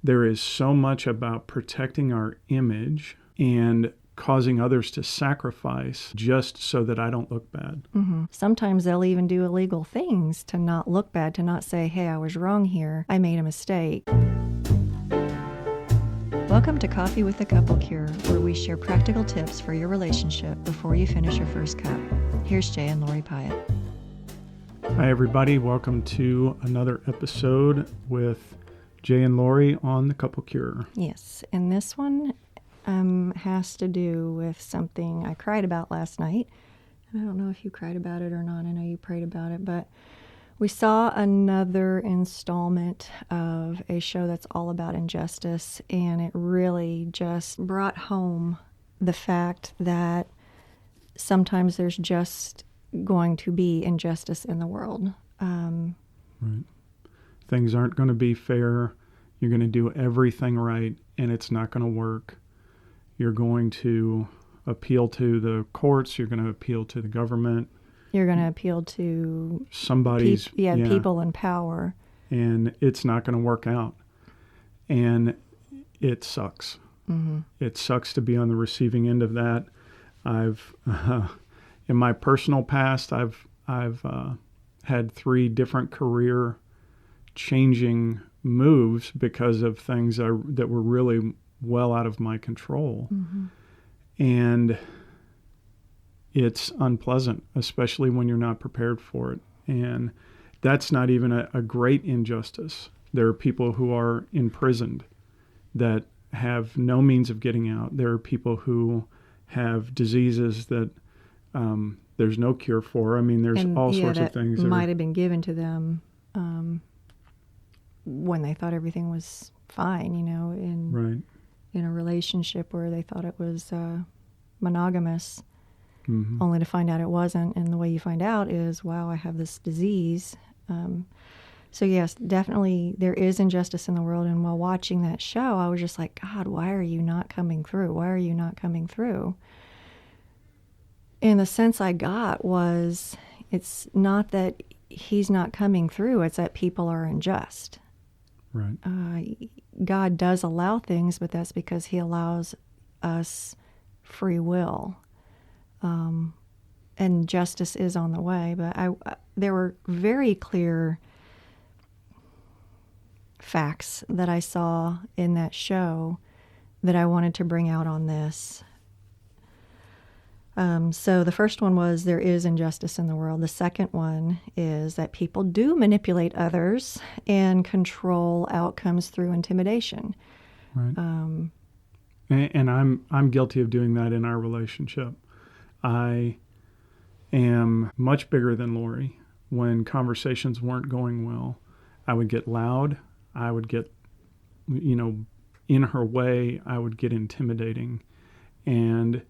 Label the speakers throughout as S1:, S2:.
S1: there is so much about protecting our image and causing others to sacrifice just so that I don't look bad.
S2: Mm-hmm. Sometimes they'll even do illegal things to not look bad, to not say, hey, I was wrong here. I made a mistake. Welcome to Coffee with the Couple Cure, where we share practical tips for your relationship before you finish your first cup. Here's Jay and Lori Pyatt.
S1: Hi, everybody. Welcome to another episode with Jay and Lori on the Couple Cure.
S2: Yes, and this one has to do with something I cried about last night. I don't know if you cried about it or not. I know you prayed about it, but we saw another installment of a show that's all about injustice, and it really just brought home the fact that sometimes there's just going to be injustice in the world.
S1: Right. Things aren't going to be fair. You're going to do everything right, and it's not going to work. You're going to appeal to the courts. You're going to appeal to the government.
S2: You're going to appeal to
S1: somebody's
S2: people in power.
S1: And it's not going to work out. And it sucks.
S2: Mm-hmm.
S1: It sucks to be on the receiving end of that. I've in my personal past, I've had 3 different career changing moves because of things that were really well out of my control.
S2: Mm-hmm.
S1: And it's unpleasant, especially when you're not prepared for it. And that's not even a great injustice. There are people who are imprisoned that have no means of getting out. There are people who have diseases that there's no cure for. I mean, there's all sorts of things
S2: that might have been given to them when they thought everything was fine, in a relationship where they thought it was monogamous,
S1: mm-hmm.
S2: only to find out it wasn't. And the way you find out is, wow, I have this disease. So yes, definitely there is injustice in the world. And while watching that show, I was just like, God, why are you not coming through? Why are you not coming through? And the sense I got was, it's not that he's not coming through, it's that people are unjust.
S1: Right.
S2: God does allow things, but that's because he allows us free will. And justice is on the way. But there were very clear facts that I saw in that show that I wanted to bring out on this. So the first one was, there is injustice in the world. The second one is that people do manipulate others and control outcomes through intimidation.
S1: Right. And I'm guilty of doing that in our relationship. I am much bigger than Lori. When conversations weren't going well, I would get loud. I would get, in her way. I would get intimidating. And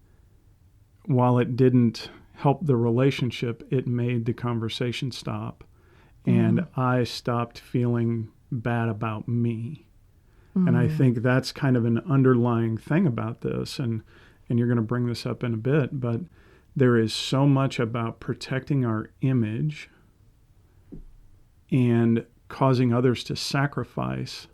S1: while it didn't help the relationship, it made the conversation stop. And
S2: Mm-hmm.
S1: I stopped feeling bad about me.
S2: Mm-hmm.
S1: And I think that's kind of an underlying thing about this. And you're going to bring this up in a bit, but there is so much about protecting our image and causing others to sacrifice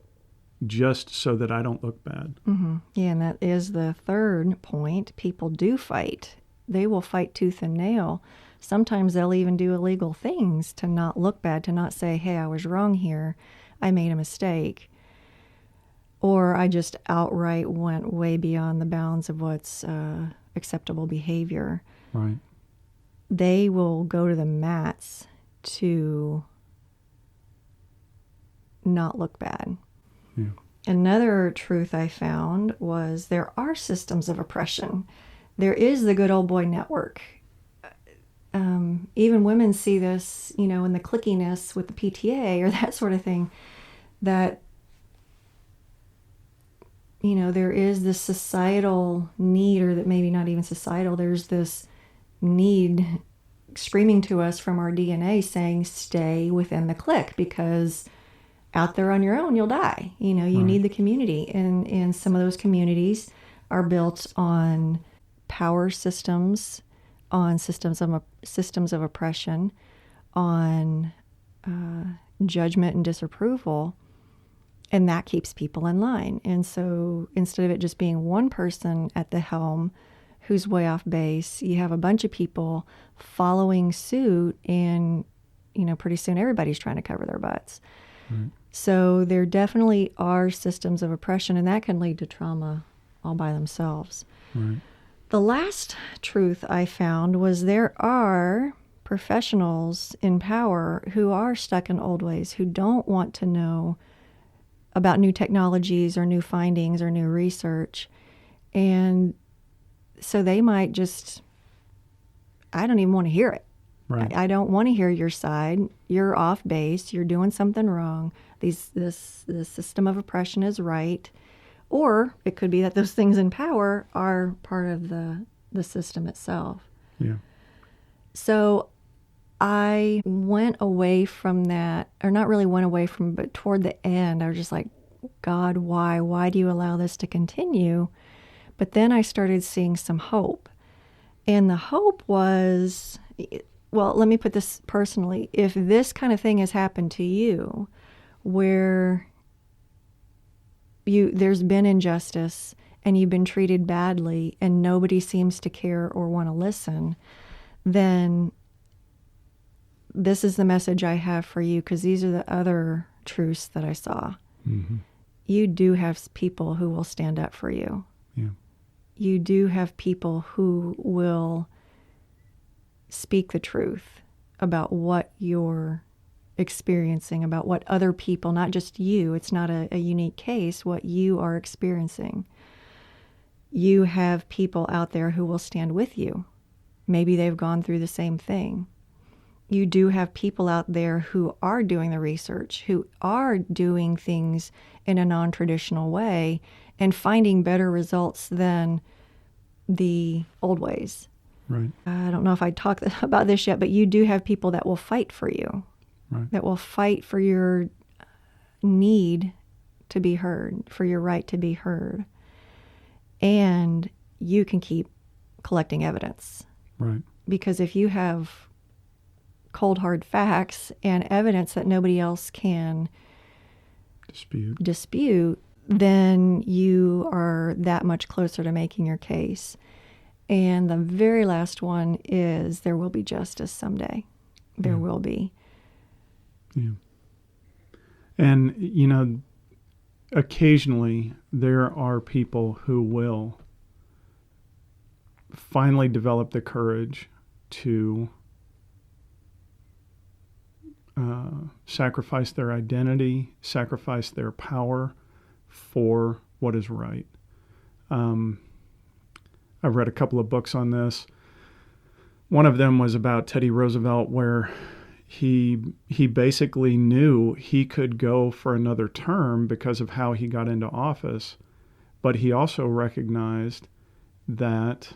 S1: just so that I don't look bad.
S2: Mm-hmm. Yeah, and that is the third point. People do fight. They will fight tooth and nail. Sometimes they'll even do illegal things to not look bad, to not say, hey, I was wrong here. I made a mistake. Or I just outright went way beyond the bounds of what's acceptable behavior.
S1: Right.
S2: They will go to the mats to not look bad.
S1: Yeah.
S2: Another truth I found was there are systems of oppression. There is the good old boy network. Even women see this, in the clickiness with the PTA or that sort of thing, that, there is this societal need, or that maybe not even societal, there's this need screaming to us from our DNA saying, stay within the clique, because out there on your own, you'll die. You
S1: Right.
S2: need the community. And some of those communities are built on power systems, on systems of oppression, on judgment and disapproval. And that keeps people in line. And so instead of it just being one person at the helm who's way off base, you have a bunch of people following suit, and, pretty soon everybody's trying to cover their butts.
S1: Right.
S2: So there definitely are systems of oppression, and that can lead to trauma all by themselves.
S1: Right.
S2: The last truth I found was there are professionals in power who are stuck in old ways, who don't want to know about new technologies or new findings or new research. And so they might just, I don't even want to hear it.
S1: Right.
S2: I don't want to hear your side. You're off base. You're doing something wrong. This system of oppression is right. Or it could be that those things in power are part of the system itself.
S1: Yeah.
S2: So I went away from that, or not really went away from, but toward the end, I was just like, God, why? Why do you allow this to continue? But then I started seeing some hope. And the hope was, well, let me put this personally. If this kind of thing has happened to you, where there's been injustice and you've been treated badly and nobody seems to care or want to listen, then this is the message I have for you, because these are the other truths that I saw.
S1: Mm-hmm.
S2: You do have people who will stand up for you.
S1: Yeah.
S2: You do have people who will speak the truth about what you're experiencing, about what other people, not just you, it's not a unique case, what you are experiencing. You have people out there who will stand with you. Maybe they've gone through the same thing. You do have people out there who are doing the research, who are doing things in a non-traditional way and finding better results than the old ways.
S1: Right.
S2: I don't know if I talked about this yet, but you do have people that will fight for you,
S1: Right.
S2: that will fight for your need to be heard, for your right to be heard. And you can keep collecting evidence.
S1: Right.
S2: Because if you have cold, hard facts and evidence that nobody else can dispute, then you are that much closer to making your case. And the very last one is there will be justice someday. There will be.
S1: Yeah. And, occasionally there are people who will finally develop the courage to sacrifice their identity, sacrifice their power for what is right. I've read a couple of books on this. One of them was about Teddy Roosevelt, where he basically knew he could go for another term because of how he got into office, but he also recognized that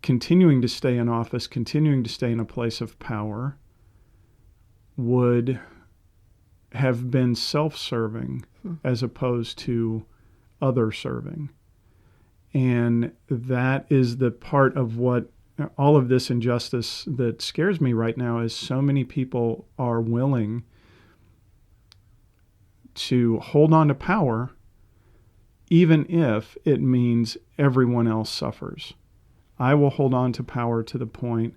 S1: continuing to stay in office, continuing to stay in a place of power, would have been self-serving as opposed to other-serving. And that is the part of what all of this injustice that scares me right now, is so many people are willing to hold on to power even if it means everyone else suffers. I will hold on to power to the point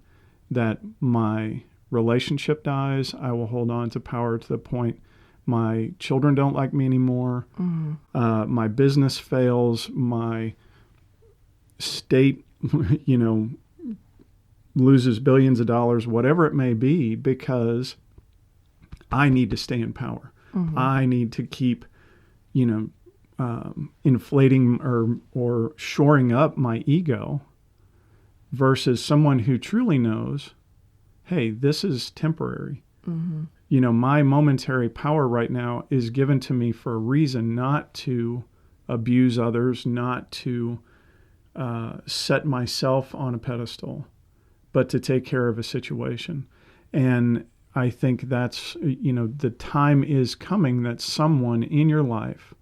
S1: that my relationship dies. I will hold on to power to the point my children don't like me anymore. Mm-hmm. My business fails. My state, loses billions of dollars, whatever it may be, because I need to stay in power. Mm-hmm. I need to keep, inflating or shoring up my ego, versus someone who truly knows, hey, this is temporary. Mm-hmm. My momentary power right now is given to me for a reason, not to abuse others, not to set myself on a pedestal, but to take care of a situation. And I think that's, the time is coming that someone in your life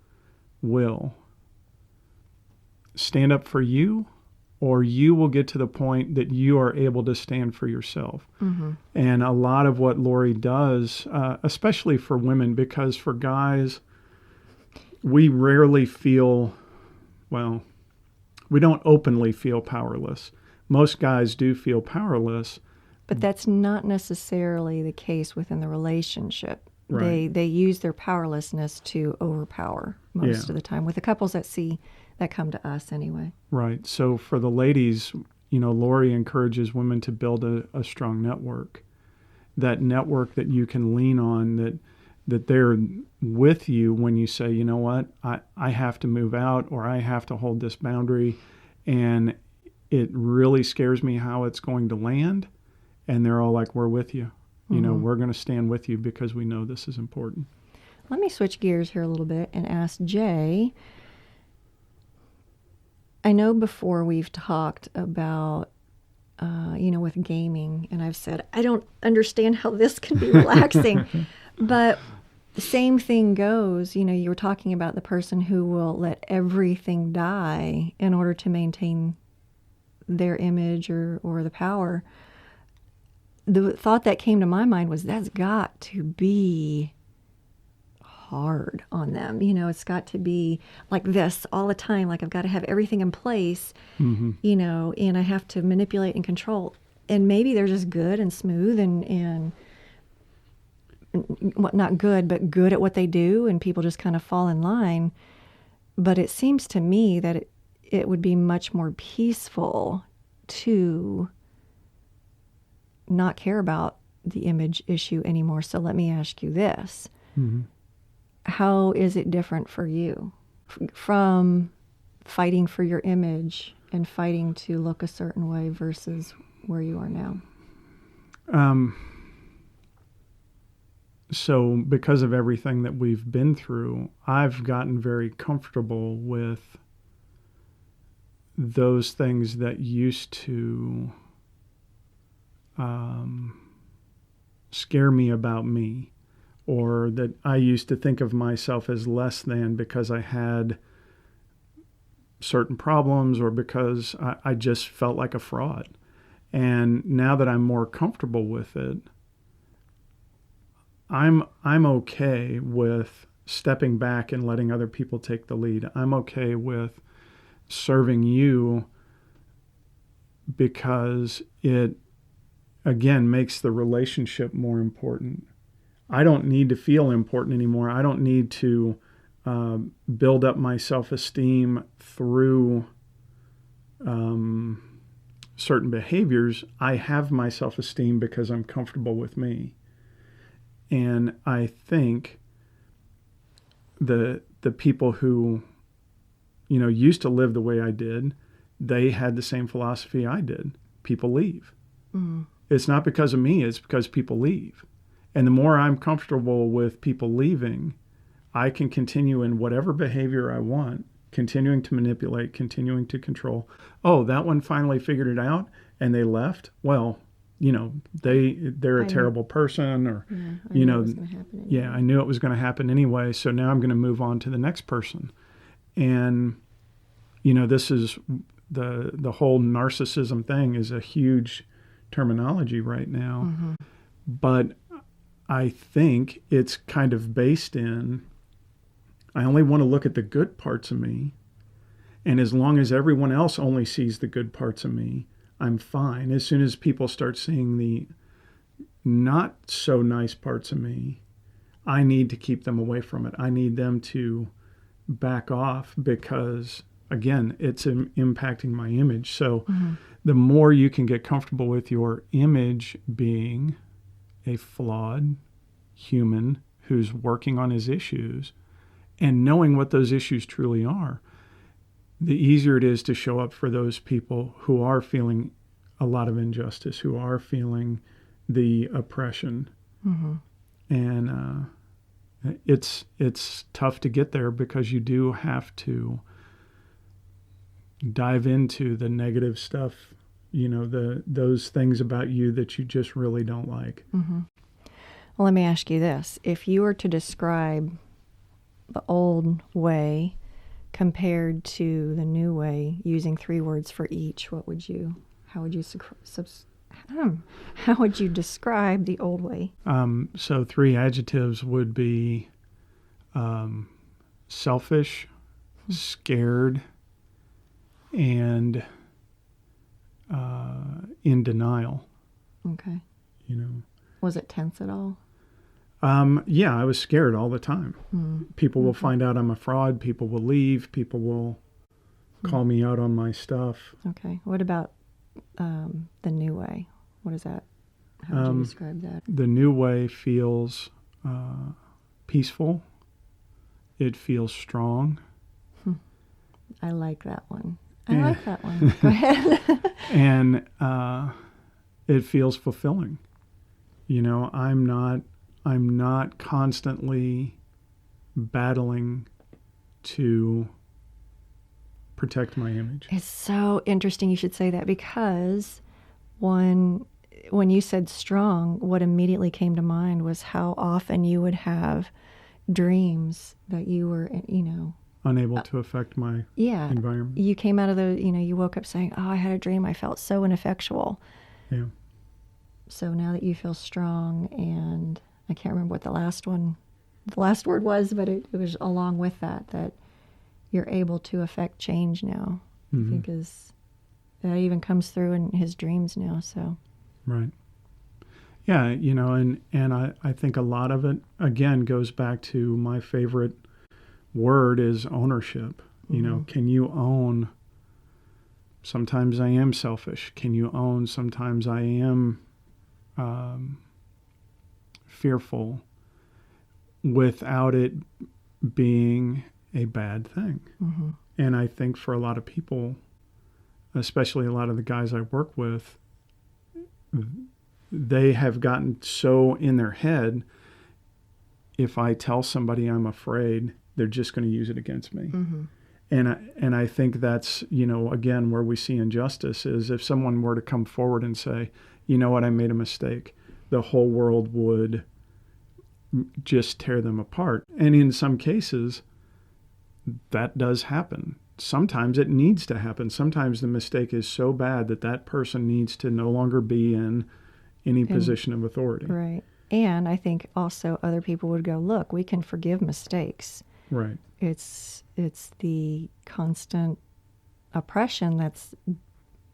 S1: will stand up for you, or you will get to the point that you are able to stand for yourself. Mm-hmm. And a lot of what C.U.R.E. does, especially for women, because for guys, we rarely feel, well, we don't openly feel powerless. Most guys do feel powerless.
S2: But that's not necessarily the case within the relationship.
S1: Right.
S2: They use their powerlessness to overpower most of the time with the couples that come to us anyway.
S1: Right. So for the ladies, Lori encourages women to build a strong network. That network that you can lean on, that they're with you when you say, you know what, I have to move out, or I have to hold this boundary, and it really scares me how it's going to land. And they're all like, we're with you. We're going to stand with you because we know this is important.
S2: Let me switch gears here a little bit and ask Jay. I know before we've talked about, with gaming, and I've said, I don't understand how this can be relaxing. But the same thing goes, you were talking about the person who will let everything die in order to maintain their image or the power. The thought that came to my mind was that's got to be hard on them. It's got to be like this all the time. Like I've got to have everything in place, and I have to manipulate and control. And maybe they're just good and smooth and not good, but good at what they do. And people just kind of fall in line. But it seems to me that it would be much more peaceful to not care about the image issue anymore. So let me ask you this.
S1: Mm-hmm.
S2: How is it different for you from fighting for your image and fighting to look a certain way versus where you are now?
S1: So because of everything that we've been through, I've gotten very comfortable with those things that used to scare me about me, or that I used to think of myself as less than because I had certain problems or because I just felt like a fraud. And now that I'm more comfortable with it, I'm okay with stepping back and letting other people take the lead. I'm okay with serving you because it, again, makes the relationship more important. I don't need to feel important anymore. I don't need to build up my self-esteem through certain behaviors. I have my self-esteem because I'm comfortable with me. And I think the people who, used to live the way I did, they had the same philosophy I did. People leave. Mm. It's not because of me, it's because people leave. And the more I'm comfortable with people leaving, I can continue in whatever behavior I want, continuing to manipulate, continuing to control. Oh, that one finally figured it out and they left. Well, they're a terrible person, or,
S2: I knew it was gonna happen anyway.
S1: I knew it was going to happen anyway. So now I'm going to move on to the next person. And, this is the whole narcissism thing is a huge terminology right now. Mm-hmm. But I think it's kind of based in, I only want to look at the good parts of me. And as long as everyone else only sees the good parts of me, I'm fine. As soon as people start seeing the not so nice parts of me, I need to keep them away from it. I need them to back off because, again, it's impacting my image. So the more you can get comfortable with your image being a flawed human who's working on his issues and knowing what those issues truly are, the easier it is to show up for those people who are feeling a lot of injustice, who are feeling the oppression. Mm-hmm. And it's tough to get there because you do have to dive into the negative stuff, those things about you that you just really don't like.
S2: Mm-hmm. Well, let me ask you this. If you were to describe the old way compared to the new way, using 3 words for each, how would you describe the old way?
S1: So 3 adjectives would be selfish, scared, and in denial.
S2: Okay.
S1: You know.
S2: Was it tense at all?
S1: Yeah, I was scared all the time. People will find out I'm a fraud. People will leave. People will call me out on my stuff.
S2: Okay. What about the new way? What is that? How would you describe that?
S1: The new way feels peaceful. It feels strong.
S2: I like that one. I like that one. Go ahead.
S1: And it feels fulfilling. You know, I'm not constantly battling to protect my image.
S2: It's so interesting you should say that, because when you said strong, what immediately came to mind was how often you would have dreams that you were,
S1: Unable to affect my environment.
S2: You came out of you woke up saying, oh, I had a dream. I felt so ineffectual.
S1: Yeah.
S2: So now that you feel strong, and I can't remember what the last word was, but it was along with that you're able to affect change now. I think that even comes through in his dreams now. So.
S1: Right. Yeah, and I think a lot of it, again, goes back to my favorite word is ownership. You know, can you own, sometimes I am selfish. Can you own, sometimes I am fearful, without it being a bad thing. And I think for a lot of people, especially a lot of the guys I work with, they have gotten so in their head, if I tell somebody I'm afraid, they're just going to use it against me. And I think that's, again, where we see injustice is if someone were to come forward and say, you know what, I made a mistake, the whole world would just tear them apart. And in some cases, that does happen. Sometimes it needs to happen. Sometimes the mistake is so bad that person needs to no longer be in any position of authority.
S2: Right. And I think also other people would go, look, we can forgive mistakes.
S1: Right.
S2: It's the constant oppression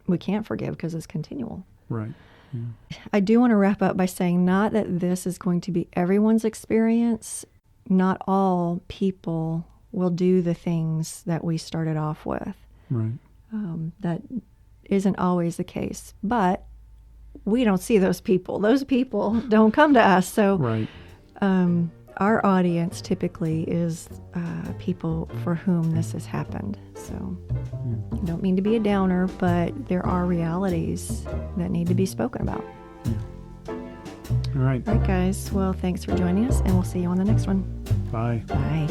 S2: we can't forgive because it's continual.
S1: Right. Yeah.
S2: I do want to wrap up by saying not that this is going to be everyone's experience. Not all people will do the things that we started off with.
S1: Right.
S2: That isn't always the case. But we don't see those people. Those people don't come to us. So
S1: right.
S2: Our audience typically is people for whom this has happened. So I don't mean to be a downer, but there are realities that need to be spoken about.
S1: All right.
S2: All right, guys. Well, thanks for joining us, and we'll see you on the next one.
S1: Bye.
S2: Bye.